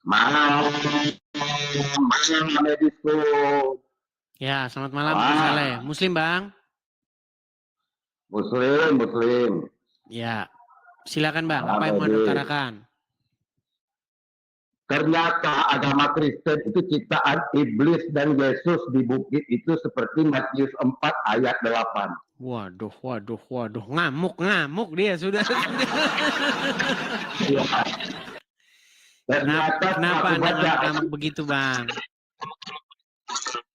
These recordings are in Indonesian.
Malam, malam medisku. Ya, selamat malam Bang Saleh. Muslim Bang? Muslim, Muslim. Ya, silakan Bang. Malam, Apa yang mau diutarakan? Ternyata agama Kristen itu ciptaan iblis dan Yesus di bukit itu seperti Matius 4 ayat 8. Waduh. Ngamuk dia sudah. Kenapa Anda ngamuk begitu Bang?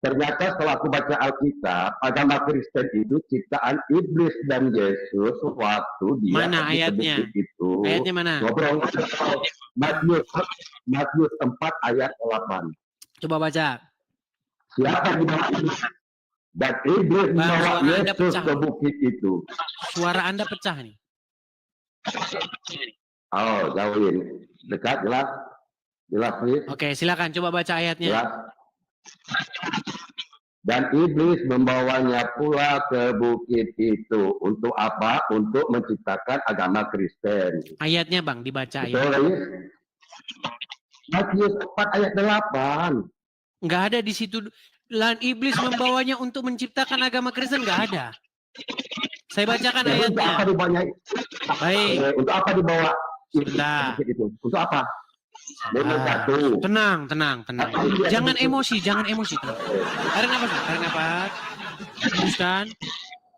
Ternyata setelah aku baca Alkitab, agama Kristen itu ciptaan iblis dan Yesus waktu dia mana ayatnya? Itu. Ayatnya mana? Ngobrol Matius 4 ayat 8. Coba baca. Siapa di bawah iblis? Dan iblis membawa Yesus ke bukit itu. Suara Anda pecah nih. Oh, jauhin. Dekat, jelas. Jelas, nih. Oke, silakan coba baca ayatnya. Jelas. Dan iblis membawanya pula ke bukit itu. Untuk apa? Untuk menciptakan agama Kristen. Ayatnya Bang, dibaca. Betul, ya? Matius 4 ayat 8. Nggak ada di situ. Dan iblis membawanya untuk menciptakan agama Kristen, nggak ada. Saya bacakan ayatnya. Untuk apa dibawanya? Baik. Untuk apa dibawa? Sebentar. Untuk apa? Tenang. Jangan emosi. Tarik nafas. Teruskan.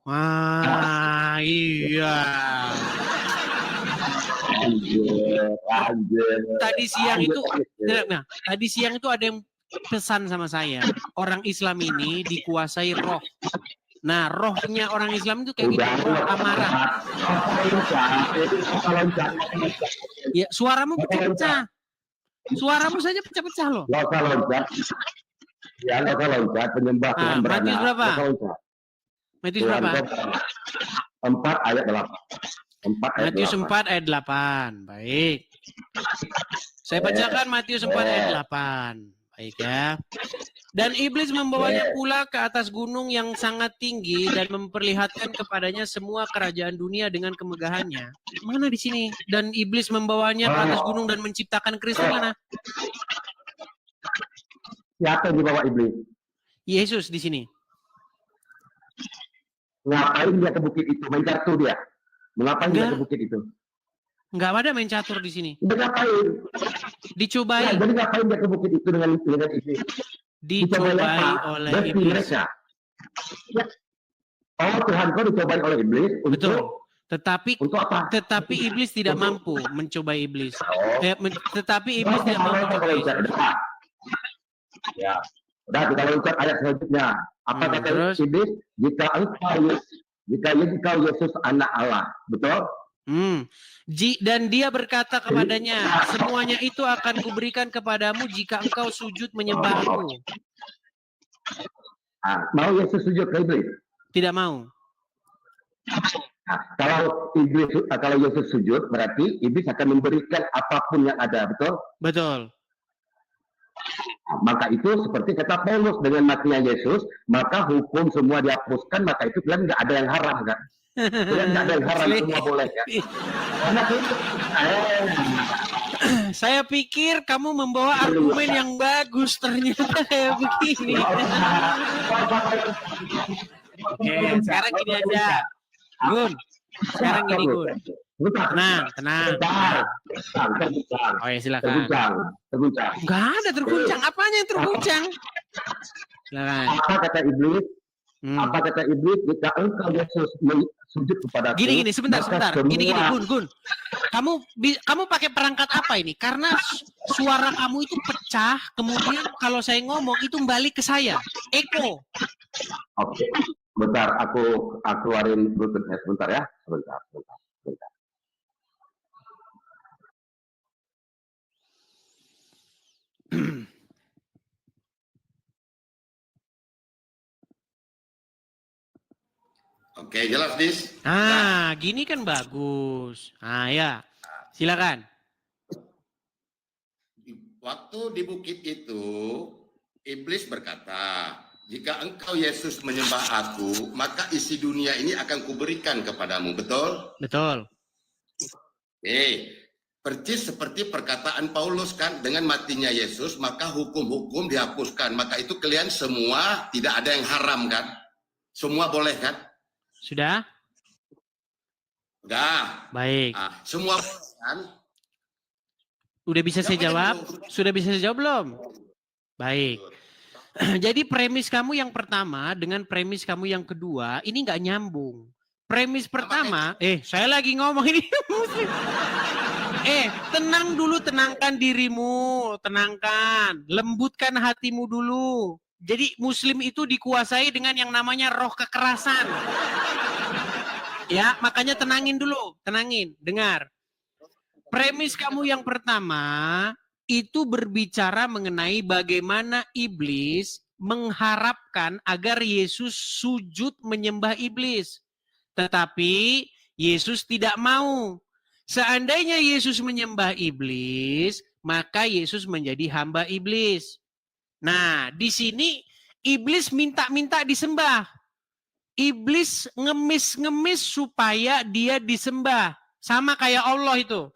Wah, iya. Tadi siang itu ada yang pesan sama saya. Orang Islam ini dikuasai roh. Nah, rohnya orang Islam itu kayak gitu, roh amarah. Ya, suaramu pecah-pecah. Suaramu saja pecah-pecah loh. Loncat. Ya, loncat penyembah Tuhan beranak. Matius berapa? Matius berapa? 4 ayat 8. Matius 4 ayat 8. Baik. Saya bacakan Matius 4 ayat 8. Baik ya. Dan iblis membawanya pula ke atas gunung yang sangat tinggi dan memperlihatkan kepadanya semua kerajaan dunia dengan kemegahannya. Mana di sini? Dan iblis membawanya ke atas gunung dan menciptakan Kristus mana? Siapa yang dibawa iblis? Yesus di sini. Ngapain dia ke bukit itu? Main kartu dia? Mengapa dia ke bukit itu? Enggak ada main catur di sini. Ngapain? Dicobai. Ya, jadi ngapain dia ke bukit itu dengan iblis? Dicobai oleh iblis. Ya. Oh, Tuhan kau dicobai oleh iblis untuk betul. Untuk apa? Tetapi iblis tidak mampu mencobai iblis. Tetapi iblis tidak mampu mencobai iblis. Ya. Udah, kita loncat ayat selanjutnya. Apa kata iblis? Jika engkau Yesus anak Allah. Betul? Dan dia berkata kepadanya, semuanya itu akan kuberikan kepadamu jika engkau sujud menyembahku. Mau Yesus sujud ke iblis? Tidak mau. Kalau Yesus sujud, berarti iblis akan memberikan apapun yang ada, betul? Betul. Maka itu seperti kata Paulus, dengan matinya Yesus, maka hukum semua dihapuskan, maka itu bilang nggak ada yang haram, kan? Bilang nggak ada yang haram, semua boleh, kan? Saya pikir kamu membawa argumen yang bagus, ternyata kayak begini. Oke, sekarang gini aja. Gun, sekarang gini Gun. Tenang. Oh ya silakan. Terguncang. Enggak ada terguncang. Apanya yang terguncang? Silakan. Apa kata iblis? Apa kata iblis? Jika engkau Yesus sujud kepada Gini, sebentar. Gini, Gun. Kamu pakai perangkat apa ini? Karena suara kamu itu pecah, kemudian kalau saya ngomong itu balik ke saya. Eko. Oke. Bentar, aku keluarin Bluetooth-nya sebentar ya. Sebentar. Oke, jelas, Dis. Gini kan bagus. Ya. Silakan. Waktu di bukit itu, iblis berkata, jika engkau Yesus menyembah aku, maka isi dunia ini akan kuberikan kepadamu, betul? Betul. Percis seperti perkataan Paulus kan, dengan matinya Yesus maka hukum-hukum dihapuskan. Maka itu kalian semua tidak ada yang haram kan? Semua boleh kan? Sudah? Udah. Baik. Nah, semua boleh kan? Udah bisa saya jawab? Sudah bisa saya jawab belum? Baik. Jadi premis kamu yang pertama dengan premis kamu yang kedua ini nggak nyambung. Premis pertama, saya lagi ngomong ini. Tenang dulu, tenangkan dirimu, tenangkan, lembutkan hatimu dulu. Jadi Muslim itu dikuasai dengan yang namanya roh kekerasan. Ya, makanya tenangin dulu, tenangin, dengar. Premis kamu yang pertama itu berbicara mengenai bagaimana iblis mengharapkan agar Yesus sujud menyembah iblis. Tetapi Yesus tidak mau. Seandainya Yesus menyembah iblis, maka Yesus menjadi hamba iblis. Nah, di sini iblis minta-minta disembah. Iblis ngemis-ngemis supaya dia disembah. Sama kayak Allah itu.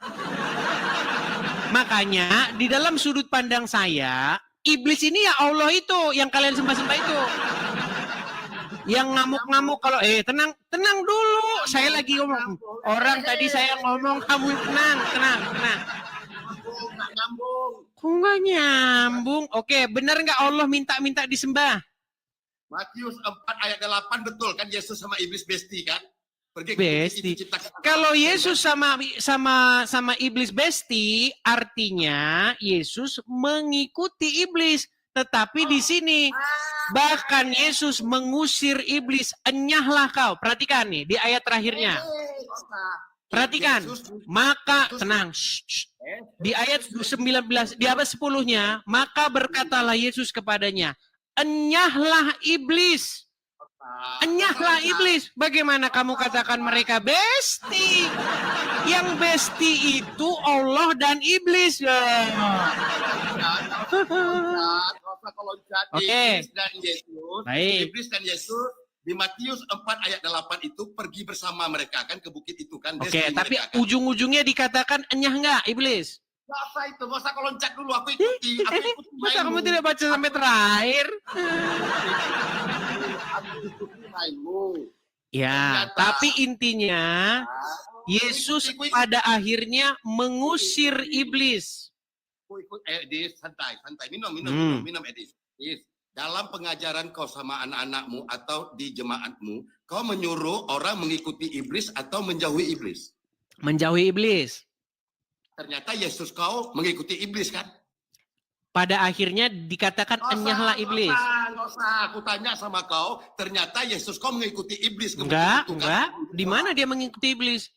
Makanya di dalam sudut pandang saya, iblis ini ya Allah itu yang kalian sembah-sembah itu. Yang ngamuk-ngamuk kalau tenang dulu, saya lagi ngomong. Orang tadi saya ngomong, kamu tenang. Kok nggak nyambung? Oke, benar nggak Allah minta disembah? Matius 4 ayat 8 betul kan, Yesus sama iblis besti kan? Besti. Kalau Yesus sama iblis besti, artinya Yesus mengikuti iblis. Tetapi di sini bahkan Yesus mengusir iblis, enyahlah kau. Perhatikan nih di ayat terakhirnya. Perhatikan. Maka tenang. Di ayat 19, di ayat 10-nya, maka berkatalah Yesus kepadanya, enyahlah iblis. Enyahlah iblis. Bagaimana kamu katakan mereka besti? Yang besti itu Allah dan iblis. Oke. Iblis dan Yesus di Matius 4 ayat 8 itu pergi bersama mereka kan ke bukit itu kan. Oke, tapi kan ujung-ujungnya dikatakan enyah enggak iblis? Gak usah kau loncat dulu, aku ikuti. Masa kamu tidak baca sampai terakhir? Ya, tapi intinya Yesus pada akhirnya mengusir iblis. Santai, minum, Edis. Dalam pengajaran kau sama anak-anakmu atau di jemaatmu, kau menyuruh orang mengikuti iblis atau menjauhi iblis? Menjauhi iblis. Ternyata Yesus kau mengikuti iblis kan? Pada akhirnya dikatakan enyahlah iblis. Nggak usah, aku tanya sama kau, ternyata Yesus kau mengikuti iblis. Enggak. Di mana dia mengikuti iblis?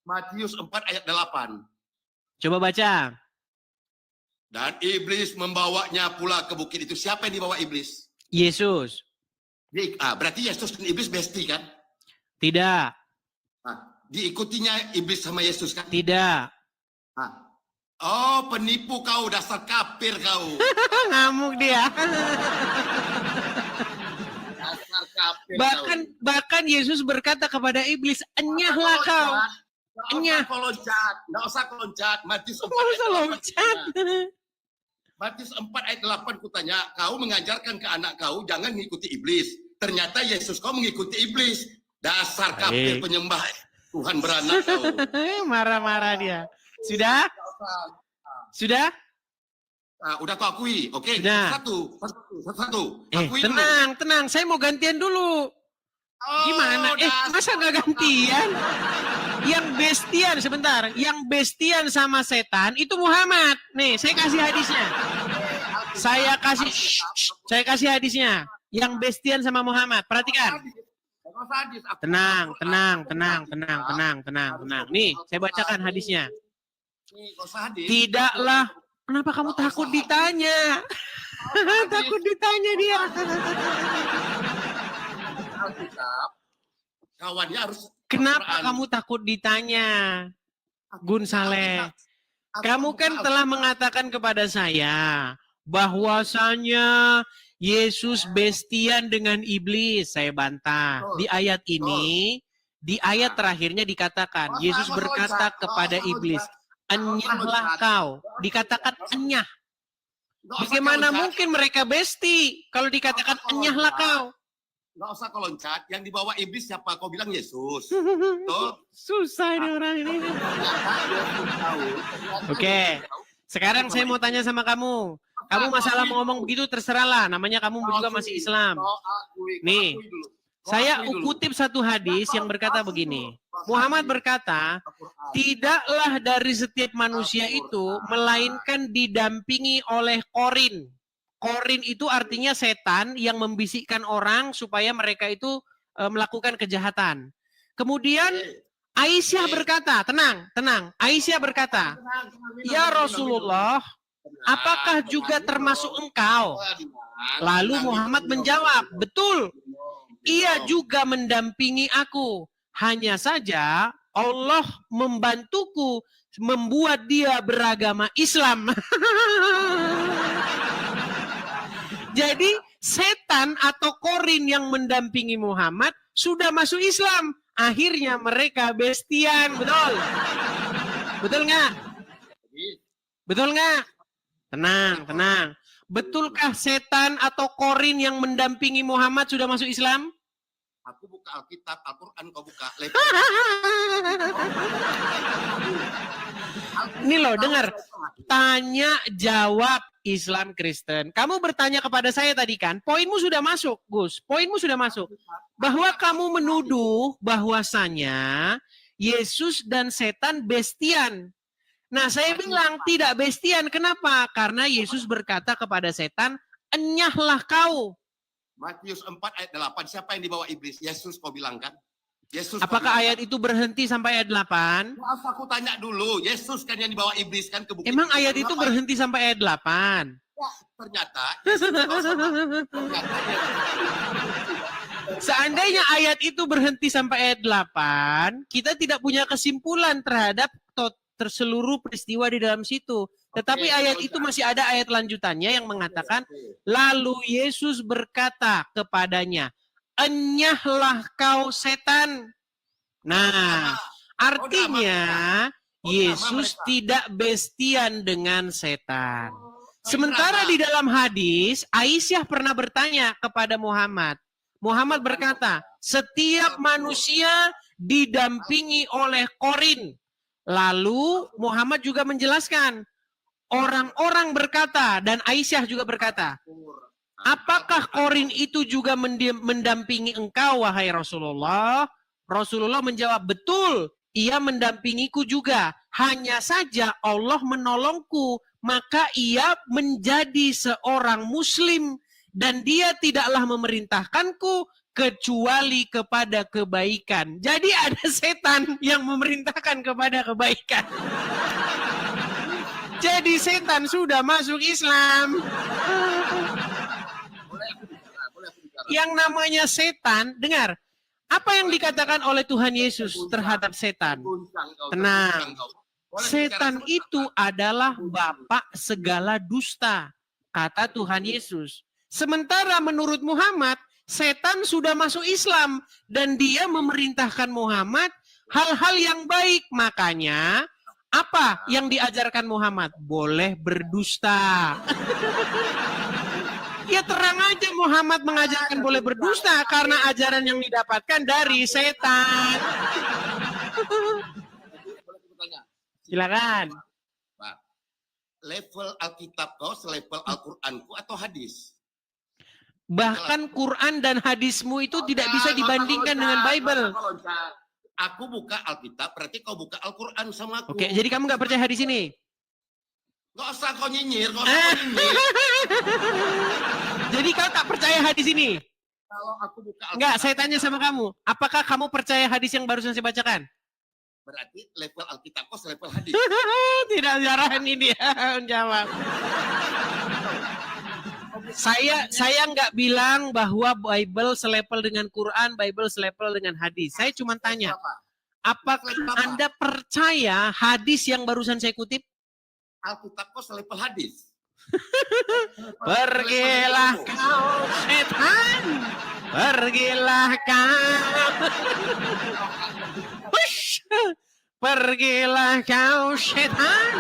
Matius 4 ayat 8. Coba baca. Dan iblis membawanya pula ke bukit itu. Siapa yang dibawa iblis? Yesus. Berarti Yesus dan iblis besti kan? Tidak. Diikutinya iblis sama Yesus kan? Tidak. Oh, penipu kau, dasar kafir kau. Ngamuk dia. Dasar kafir bahkan Yesus berkata kepada iblis, enyahlah kau. Enyah. Nggak usah loncat. Matius 4 ayat 8 kutanya, kau mengajarkan ke anak kau jangan mengikuti iblis. Ternyata Yesus kau mengikuti iblis. Dasar kafir penyembah Tuhan beranak kau. Marah-marah dia. Sudah? Sudah? Udah kau akui. Oke, satu. Tenang. Saya mau gantian dulu. Gimana? Masa nggak gantian? Yang bestian, sebentar. Yang bestian sama setan itu Muhammad. Nih, saya kasih hadisnya. Saya kasih hadisnya. Yang bestian sama Muhammad. Perhatikan. Tenang. Nih, saya bacakan hadisnya. Tidaklah. Kenapa kamu takut ditanya? Takut ditanya dia. Kawannya harus. Kenapa kamu takut ditanya? Gun Saleh. Kamu kan telah mengatakan kepada saya bahwasanya Yesus bestian dengan iblis. Saya bantah. Di ayat ini, di ayat terakhirnya dikatakan Yesus berkata kepada iblis, Enyahlah kau. Dikatakan enyah. Nggak usah Bagaimana kau loncat. mungkin mereka besti kalau dikatakan enyahlah kau? Nggak usah kau loncat. Yang dibawa iblis siapa? Kau bilang Yesus. Tuh. Susah ini orang ini. Oke. Sekarang saya mau tanya sama kamu. Kamu masalah mau ngomong begitu terserahlah. Namanya kamu juga masih Islam. Nih, saya kutip satu hadis yang berkata begini. Muhammad berkata, tidaklah dari setiap manusia itu melainkan didampingi oleh korin. Korin itu artinya setan yang membisikkan orang supaya mereka itu melakukan kejahatan. Kemudian Aisyah berkata, tenang. Aisyah berkata, ya Rasulullah, apakah juga termasuk engkau? Lalu Muhammad menjawab, betul. Ia juga mendampingi aku. Hanya saja Allah membantuku membuat dia beragama Islam. Jadi setan atau korin yang mendampingi Muhammad sudah masuk Islam. Akhirnya mereka bestian, betul? Betul nggak? Betul nggak? Tenang. Betulkah setan atau korin yang mendampingi Muhammad sudah masuk Islam? Aku buka Alkitab, Al-Quran kau buka. Ini loh, dengar. Tanya jawab Islam Kristen. Kamu bertanya kepada saya tadi kan, poinmu sudah masuk, Gus. Poinmu sudah masuk. Bahwa kamu menuduh bahwasanya Yesus dan setan bestian. Nah, saya bilang tidak bestian. Kenapa? Karena Yesus berkata kepada setan, enyahlah kau. Matius 4 ayat 8. Siapa yang dibawa iblis? Yesus kau bilang kan? Yesus. Apakah ayat itu berhenti sampai ayat 8? Maaf, aku tanya dulu. Yesus kan yang dibawa iblis kan ke bukit. Emang ayat itu berhenti sampai ayat 8? Wah, ternyata Yesus Seandainya ayat itu berhenti sampai ayat 8, kita tidak punya kesimpulan terhadap seluruh peristiwa di dalam situ. Tetapi ayat itu masih ada ayat lanjutannya yang mengatakan, lalu Yesus berkata kepadanya, enyahlah kau setan. Nah, artinya Yesus tidak bestian dengan setan. Sementara di dalam hadis, Aisyah pernah bertanya kepada Muhammad. Muhammad berkata, setiap manusia didampingi oleh korin. Lalu Muhammad juga menjelaskan, orang-orang berkata, dan Aisyah juga berkata, apakah korin itu juga mendampingi engkau, wahai Rasulullah? Rasulullah menjawab, betul, ia mendampingiku juga. Hanya saja Allah menolongku, maka ia menjadi seorang muslim. Dan dia tidaklah memerintahkanku kecuali kepada kebaikan. Jadi ada setan yang memerintahkan kepada kebaikan. Jadi setan sudah masuk Islam. Yang namanya setan, dengar. Apa yang dikatakan oleh Tuhan Yesus terhadap setan? Tenang. Setan itu adalah bapak segala dusta, kata Tuhan Yesus. Sementara menurut Muhammad, setan sudah masuk Islam dan dia memerintahkan Muhammad hal-hal yang baik. Makanya apa yang diajarkan Muhammad? Boleh berdusta. Ya terang aja Muhammad mengajarkan boleh berdusta karena ajaran yang didapatkan dari setan. Silakan. Level Alkitab kau selevel Al-Quranku atau hadis? Bahkan Quran dan hadismu itu tidak bisa dibandingkan dengan Bible. Aku buka Alkitab, berarti kau buka Al-Quran sama aku. Oke, jadi kamu nggak percaya hadis ini? Gak usah kau nyinyir, gak usah kau nyinyir. Jadi kau tak percaya hadis ini? Kalau aku buka Alkitab. Enggak, saya tanya sama kamu. Apakah kamu percaya hadis yang barusan saya bacakan? Berarti level Alkitab kau selevel hadis. Tidak jarahan ini ya, jawab. Saya nggak bilang bahwa Bible selevel dengan Quran, Bible selevel dengan hadis. Saya cuma tanya, apakah Anda percaya hadis yang barusan saya kutip? Alkitab kau selevel hadis. Pergilah kau setan, pergilah kau. Hush. Pergilah kau setan.